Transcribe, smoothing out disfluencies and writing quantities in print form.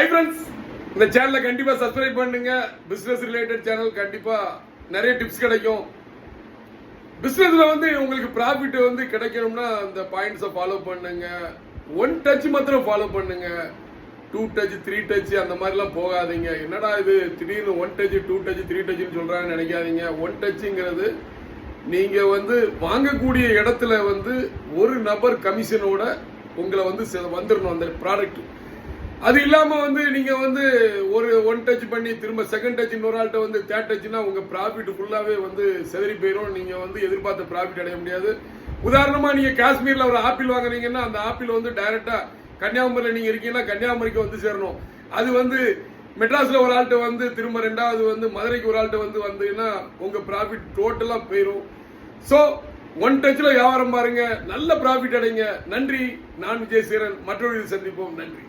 Hi friends, இந்த சேனலை கண்டிப்பா சப்ஸ்கிரைப் பண்ணுங்க. பிசினஸ் ரிலேட்டட் சேனல் கண்டிப்பா நிறைய டிப்ஸ் கிடைக்கும். பிசினஸ்ல உங்களுக்கு ப்ராஃபிட் கிடைக்கணும்னா அந்த பாயிண்ட்ஸை ஃபாலோ பண்ணுங்க. 1 டச் மாத்திரம் ஃபாலோ பண்ணுங்க. 2 டச் 3 டச் அந்த மாதிரிலாம் போகாதீங்க. என்னடா இது திடீர்னு 1 டச் 2 டச் 3 டச்னு சொல்றாங்கன்னு நினைக்காதீங்க. 1 டச்ங்கிறது நீங்க வாங்கக்கூடிய இடத்துல ஒரு நபர் கமிஷனோட உங்களை வந்துடணும் அந்த ப்ராடக்ட். அது இல்லாம நீங்க ஒரு 1 டச் பண்ணி திரும்ப செகண்ட் டச் இன்னொரு ஆள்கிட்ட தேர்ட் டச்னா உங்க ப்ராஃபிட் ஃபுல்லாவே செதறி போயிடும். நீங்க எதிர்பார்த்த ப்ராஃபிட் அடைய முடியாது. உதாரணமா நீங்க காஷ்மீர்ல ஒரு ஆப்பிள் வாங்குறீங்கன்னா அந்த ஆப்பிள் டைரக்டா கன்னியாகுமரியில நீங்க இருக்கீங்கன்னா கன்னியாகுமரிக்கு சேரணும். அது மெட்ராஸ்ல ஒரு ஆள்கிட்ட திரும்ப ரெண்டாவது மதுரைக்கு ஒரு ஆள்கிட்ட வந்தீங்கன்னா உங்க ப்ராஃபிட் டோட்டலா போயிடும். சோ 1 டச்ல வியாபாரம் பாருங்க, நல்ல ப்ராஃபிட் அடைங்க. நன்றி. நான் விஜய் சேரன். மற்றொரு சந்திப்போம். நன்றி.